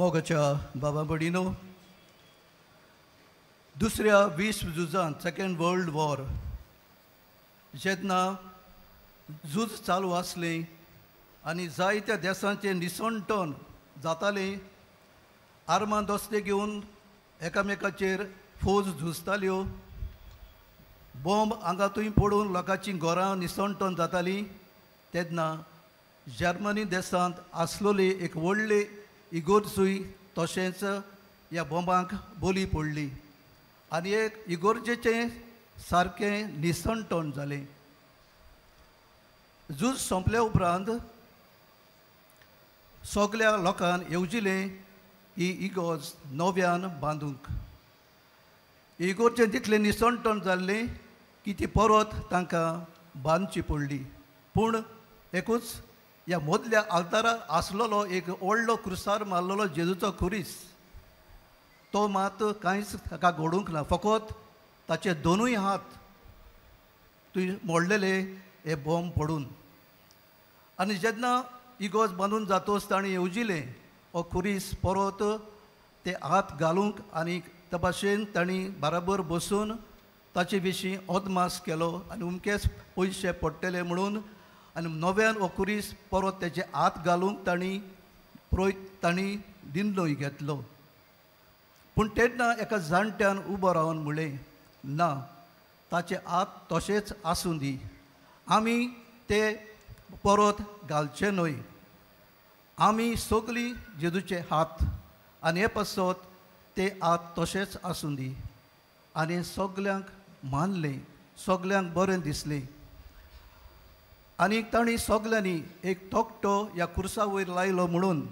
मोगाच्या बाबा बडिनो दुसऱ्या विश्व झुजांत सेकंड वर्ल्ड वॉर जेन्ना झूज चालू आसलें आनी जायत्या देशांचें निसंटण जातालें आर्मां दोस्ते घेवन एकामेकाचेर फौज झुजताल्यो बॉम्ब आंगातूय पडून लोकांचीं घरां निसंटण जातालीं तेन्ना जर्मनी देशांत आसलोली एक व्हडली इगोर्जूय तशेंच ह्या बॉम्बांक बली पडली आनी एक इगोर्जेचें सारकें निसंटण जालें. झूज सोंपल्या उपरांत सगल्या लोकांक येवजिलें ही इगोर्ज नव्यान बांदूंक. इगोर्जें तितलें निसंटण जाल्लें की ती परत तांकां बांदची पडली. पूण एकूच ह्या मदल्या आल्तारा आसलोलो एक व्हडलो क्रुसार मारलेलो जेजूचो खुरीस तो मात कांयच ताका घडूंक ना. फकत ताचे दोनूय हात थंय मोडलेले हे बॉम्ब पडून. आनी जेन्ना इगोज बांदून जातोच ताणें येवजिलें हो खुरीस परत ते हात घालूंक आनी ते भाशेन तांणी बराबर बसून ताचे विशीं अदमास केलो आनी उमकेच पयशे पडटले म्हणून आनी नव्यान हो खुरीस परत तेजे हात घालूंक तांणी निर्णय घेतलो. पूण तेन्ना एका जाणट्यान उबो रावन म्हणलें ना ताचे हात तशेंच आसूं दी आमी ते परत घालचे न्हय. आमी सगलीं जेजूचे हात आनी हे पासत ते हात तशेंच आसूं दी. आनी सगल्यांक मानलें सगल्यांक बरें दिसलें आनी तांणी सगल्यांनी एक तोकटो ह्या खुर्सा वयर लायलो म्हणून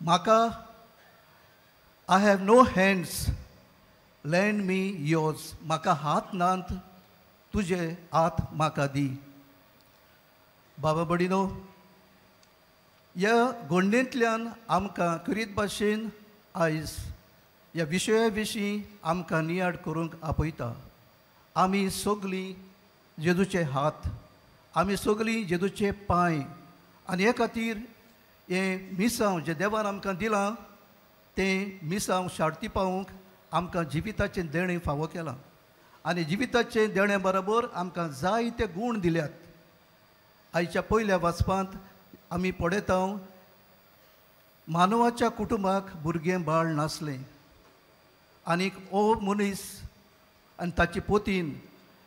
म्हाका I have no hands lend me yours म्हाका हात नात तुजे हात म्हाका दी. बाबा बडिनो ह्या घडणेंतल्यान आमकां करीत भाशेन आयज ह्या विशया विशीं आमकां नियाड करूंक आपयता. आमी सगलीं जेजूचे हात आमी सगलीं जेजूचे पांय आनी हे खातीर हें मिसांव जें देवान आमकां दिलां तें मिसांव शार्ती पावूंक आमकां जिविताचें देणें फावो केलां. आनी जिविताचें देणे बरोबर आमकां जायते गूण दिल्यात. आयच्या पयल्या वाचपांत आमी पळयता मानवाच्या कुटुंबाक भुरगें बाळ नासलें आनीक हो मनीस आनी ताची पोतीन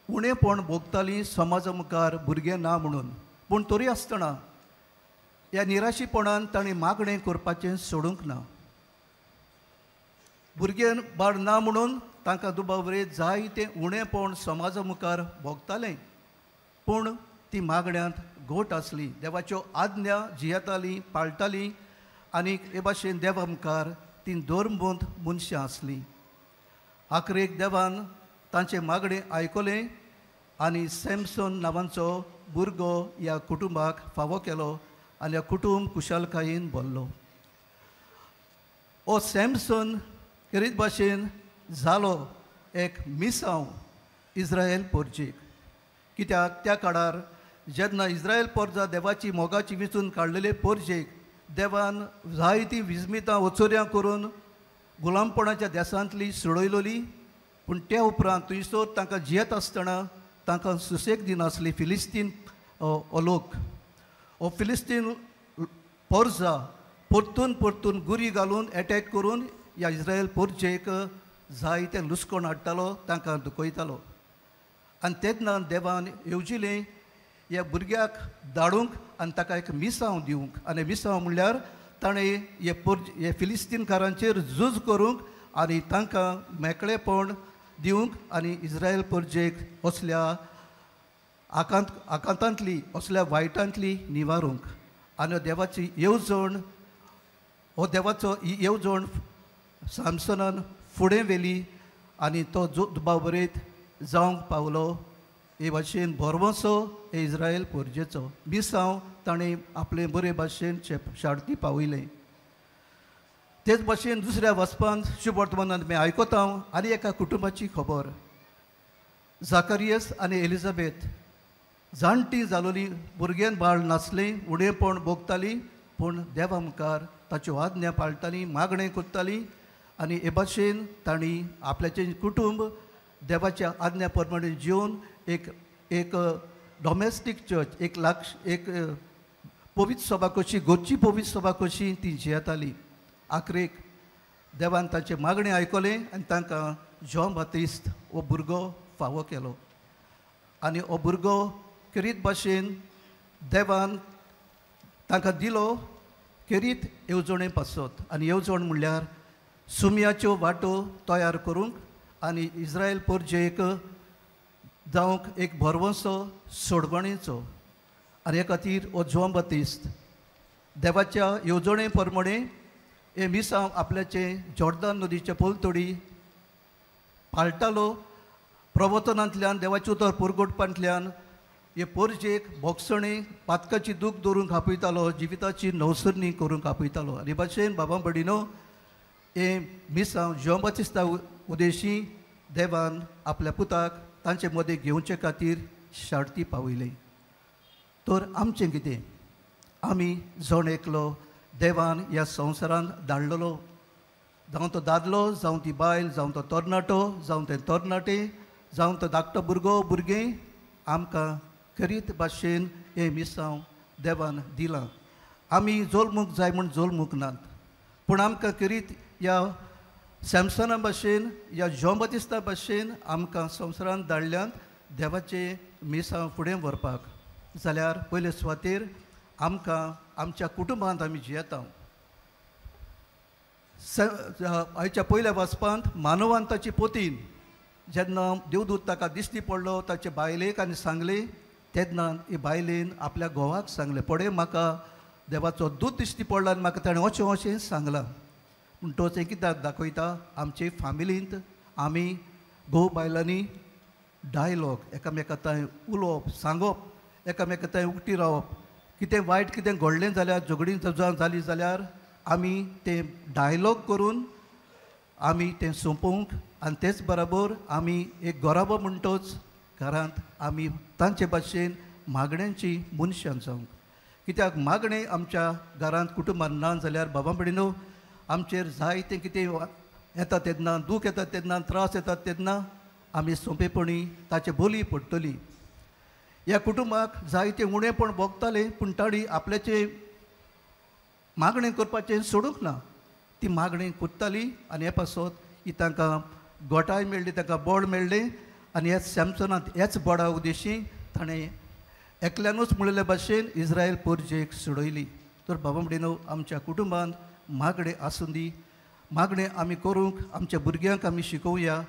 उणेपण भोगतालीं समाजा मुखार भुरगें ना म्हणून. पूण तरी आसतना ह्या निराशीपणान ताणें मागणें करपाचें सोडूंक ना. भुरगें बाळ ना म्हणून तांकां दुबावरे जायतें उणेपण समाजा मुखार भोगतालें पूण ती मागण्यांत घोट आसली. देवाच्यो आज्ञा जियेतालीं पाळटालीं आनी हे भाशेन देवा मुखार ती धर्मबंद मनशां आसलीं. आखरेक देवान तांचे मागणें आयकलें आनी सॅमसन नांवांचो भुरगो ह्या कुटुंबाक फावो केलो आनी ह्या कुटुंब कुशलकायेन भरलो. हो सॅमसन करीत भाशेन जालो एक मिसांव इस्रायल पोरचेक. कित्याक त्या काळार जेन्ना इस्रायल पोरजा देवाची मोगाची विचून काडलेले पोरचेक देवान जायतीं विजमितां वचोऱ्यां करून गुलामपणाच्या देशांतलीं सोडयलोली. पूण त्या उपरांत थंयसर तांकां जियेत आसतना तांकां सुसेग दिनासली. फिलिस्तीन हो लोक हो फिलिस्तीन पोरजा परतून परतून गुरी घालून एटॅक करून ह्या इस्रायल पोरचेक जायते लुस्कोण हाडटालो तांकां दुखयतालो. आनी तेन्ना देवान येवजिलें ह्या भुरग्याक धाडूंक आनी ताका एक मिसांव दिवंक. आनी मिसांव म्हणल्यार ताणें हे फिलिस्तीनकारांचेर झूज करूंक आनी तांकां मेकळेपण दिवंक आनी इस्रायल पोरजेक असल्या आकांतांतली असल्या वायटांतली निवारूंक. आनी देवाची येवजण हो देवाचो येवजण सॅमसनान फुडें व्हेली आनी तो दुबावरेत जावंक पावलो. हे भाशेन बरवसो हे इस्रायल पोरजेचो मिसांव ताणें आपले बरे भाशेन शार्ती पावयलें. तेच भाशेन दुसऱ्या वचपांत शुभ वर्तमानांत आमी आयकता आनी एका कुटुंबाची खबर. जाकारियस आनी एलिझाबेथ जाणटीं जालोलीं भुरग्यान बाळ नासलें उणेपण भोगतालीं पूण देवा मुखार ताच्यो आज्ञा पाळटालीं, मागणें कोत्तालीं आनी हे भाशेन तांणी आपल्याचें कुटूंब देवाच्या आज्ञा प्रमाणे जिवन एक एक डॉमेस्टीक चर्च एक पवित्र सभा कशी, गोडची पवित्र सभा कशी ती जियेताली. आखरेक देवान तांचे मागणें आयकलें आनी तांकां जॉन बातिस्ट हो भुरगो फावो केलो. आनी हो भुरगो खेरीत भाशेन देवान तांकां दिलो खेरीत येवजणे पासत. आनी येवजण म्हणल्यार सुमयाच्यो वाटो तयार करूंक आनी इस्रायल परजेक जावंक एक भरवंसो सोडवणेचो. आनी हे खातीर हो जॉन बातिस्ट देवाच्या येवजणे प्रमाणे हे मिसांव आपल्याचे जॉर्दान नदीचे पोलतोडी पाळटालो. प्रवचनांतल्यान देवाचे उतर पुरगोटपांतल्यान हे परजेक भोगसणे पातकाची दूख दवरूंक आपयतालो, जिविताची नवसरणी करूंक आपयतालो. आनी भाशेन बाबा भडिनो हे मिसांव जॉन बातिस्ता उदेशी देवान आपल्या पुताक तांचे मदें घेवचे खातीर शार्ती पावयले. तर आमचें कितें? आमी जण एकलो देवान ह्या संवसारांत धाडलेलो, जावं तो दादलो, जावं ती बायल, जावं तो तरणाटो, जावं ते तरणाटे, जावं तो धाकटो भुरगो भुरगें, आमकां खरीत भाशेन हे मिसांव देवान दिलां. आमी जोल्मूंक जाय म्हूण जोल्मूंक नात, पूण आमकां खरीत ह्या सॅमसना भाशेन, ह्या जॉन बातिस्ता भाशेन आमकां संवसारांत धाडल्यान देवाचे मिसांव फुडें व्हरपाक. जाल्यार पयले सुवातेर आमकां आमच्या कुटुंबांत आमी जियेता. आयच्या पयल्या वाचपांत मानवान ताची पोतीन जेन्ना देवदूत ताका दिश्टी पडलो ताचे बायलेक आनी सांगलें, तेन्ना हे बायलेन आपल्या घोवाक सांगलें, पळय म्हाका देवाचो दूत दिश्टी पडला आनी म्हाका ताणें अशें अशें सांगलां. पूण तो तें कित्याक दाखयता, आमचे फॅमिलींत आमी घोव बायलांनी डायलॉग एकामेका थंय उलोवप, सांगप, एकामेका थंय उक्ती रावप. कितें वायट कितें घडलें जाल्यार, झगडीं जाली जाल्यार आमी तें डायलॉग करून आमी तें सोंपोवंक, आनी तेच बरोबर आमी एक गराबो म्हणटोच घरांत आमी तांचे भाशेन मागण्यांची मनशां जावंक. कित्याक मागणें आमच्या घरांत कुटुंबांत ना जाल्यार बाबा भडिनो आमचेर जायतें कितें येता तेन्ना, दूख येता तेन्ना, त्रास येतात तेन्ना आमी सोंपेपणी ताचे बोली पडटली. ह्या कुटुंबाक जायतें उणेंपण भोगतालें, पूण ताणी आपल्याचें मागणें करपाचें सोडूंक ना. ती मागणी कोत्ताली आनी हे पासत ही तांकां गोठाय मेळ्ळी, तांकां बळ मेळ्ळें. आनी ह्या सॅमसनांत हेच बळा उदेशी ताणें एकल्यानूच म्हणिल्ले भाशेन इस्रायल परजेक सोडयली. तर बाबा भडिनो आमच्या कुटुंबांत मागणें आसूं दी. मागणें आमी करूंक आमच्या भुरग्यांक आमी शिकोवया.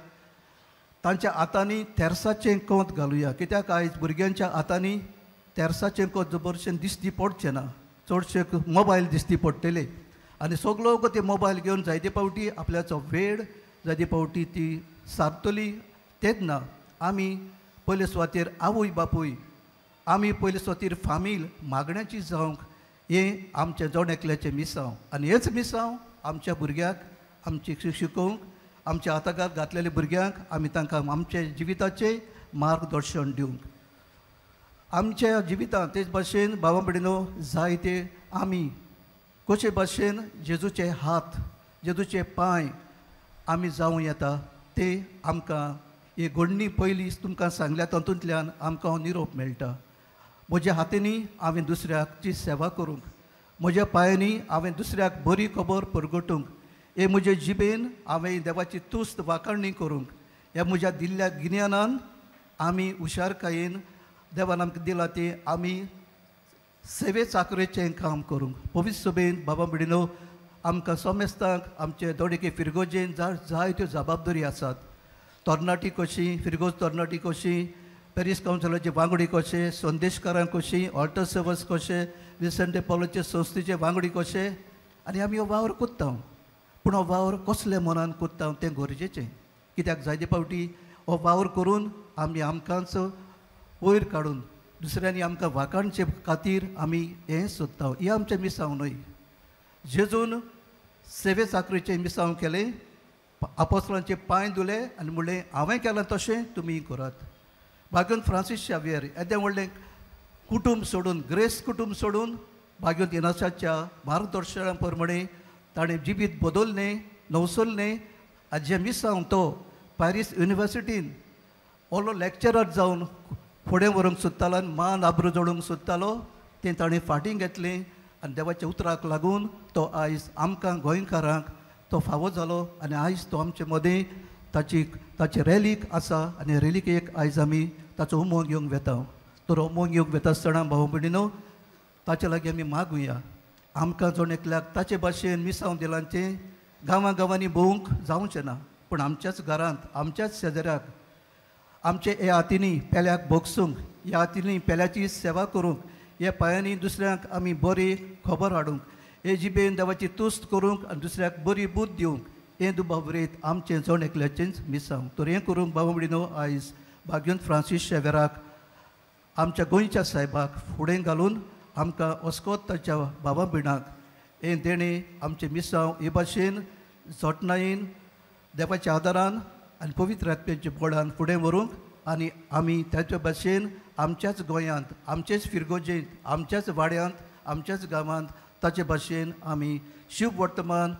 तांच्या हातांनी तेरसाचें कोंत घालुया. कित्याक आयज भुरग्यांच्या हातांनी तेरसाचें कोंत जबरशें दिश्टी पडचें ना. चडशे मोबायल दिश्टी पडटले आनी सगलो ते मोबायल घेवन जायते फावटी आपल्याचो वेळ जायते फावटी ती सारतली. तेन्ना आमी पयले सुवातेर आवय बापूय, आमी पयले सुवातेर फामील मागण्याची जावंक हें आमचें जण एकल्याचें मिसांव. आनी हेच मिसांव आमच्या भुरग्याक आमचे शिकोवंक, आमच्या हातागात घातलेल्या भुरग्यांक आमी तांकां आमचे जिविताचें मार्गदर्शन दिवंक. आमच्या जिवितांत तेच भाशेन बाबा भडिनो जायते आमी कशे भाशेन जेजूचे हात, जेजूचे पांय आमी जावं येता ते आमकां ही घडणी पयलीं तुमकां सांगल्या तातूंतल्यान आमकां निरोप मेळटा. म्हज्या हातींनी हांवें दुसऱ्याची सेवा करूंक, म्हज्या पांयांनी हांवें दुसऱ्याक बरी खबर परगटूंक, हे म्हजे जिबेन हांवें देवाची तुस्त वाखाणणी करूंक, ह्या म्हज्या दिल्ल्या गिन्यानान आमी हुशारकायेन देवान आमकां दिला ती आमी सेवे चाकरेचें काम करूंक. पवित्र सभेन बाबा भडिनो आमकां सोमेस्तांक आमचे दोडेके फिरगोजेन जायत्यो जबाबदारी आसात. तरणाटी कशी, फिरगोज तरणाटी कशी, पॅरीस कावन्सिलाचे वांगडी कशे, संदेशकारांक कशी, ऑल्टर सर्वर्स कशे, विसेंटे पॉलोचे संस्थेचे वांगडी कशे. आनी आमी हो वावर कोत्ता, पूण हो वावर कसले मनान कोत्ता तें गरजेचें. कित्याक जायते फावटी हो वावर करून आमी आमकांच वयर काडून दुसऱ्यांनी आमकां वाखाणचे खातीर आमी हें सोदता. हें आमचें मिसांव न्हय. जेजून सेवे चाकरेचें मिसांव केलें, आपोस्तलांचे पांय धुले आनी म्हणलें हांवें केलां तशें तुमी करात. भागून फ्रांसीस शावेर येदें व्हडलें कुटूंब सोडून, ग्रेस कुटूंब सोडून भाग्यवंत इनासाच्या मार्गदर्शना प्रमाणे ताणें जिवीत बदललें नवसरलें आनी जे मिसांव तो पॅरीस युनिवर्सिटीन ओलो लेक्चरर जावन फुडें व्हरूंक सोदतालो आनी मान आब्रू जोडूंक सोदतालो तें ताणें फाटीं घेतलें आनी देवाच्या उतराक लागून तो आयज आमकां गोंयकारांक तो फावो जालो आनी आयज तो आमचे मदें ताची रॅलीक आसा आनी रॅलीकेक आयज आमी ताचो उमोग घेवंक वेता. तर उमोग घेवंक वेता आसतना भाव भयणीनो ताचे लागीं आमी मागुया आमकां जोण एकल्याक ताचे भाशेन मिसांव दिलांचें गांवां गांवांनी भोवंक जावचें ना, पूण आमच्याच घरांत आमच्याच शेजाऱ्याक आमचे हे हातींनी पेल्याक भोगसूंक, ह्या हातींनी पेल्याची सेवा करूंक, ह्या पांयांनी दुसऱ्यांक आमी बरी खबर हाडूंक, हे जिबेन देवाची तुस्त करूंक आनी दुसऱ्याक बरी बूद दिवंक, हें दुबाबरीत आमचें जोण एकल्याचेंच मिसांव. तर हें करूंक बाबा म्हणिनो आयज भाग्यवंत फ्रांसीस शेवेराक आमच्या गोंयच्या साहेबाक फुडें घालून आमकां वस्कोत ताच्या बाबा भयणाक हें देणें आमचें मिसांव हे भाशेन जोटणायेन देवाच्या आदारान आनी पवित्र आत्म्याच्या बोडान फुडें व्हरूंक आनी आमी त्याचे भाशेन आमच्याच गोंयांत आमचेच फिरगोजेंत आमच्याच वाड्यांत आमच्याच गांवांत ताचे भाशेन आमी शिव वर्तमान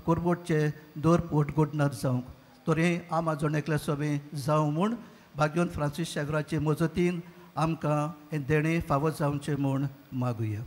कोरबोटचे दर पोटगोटणार जावंक. तर हें आम जोण एकल्या सभें जावं म्हूण भाग्यवंत फ्रांसीस शेवेराचे मजतीन आमकां हें देणें फावो जावचें म्हूण मागुया.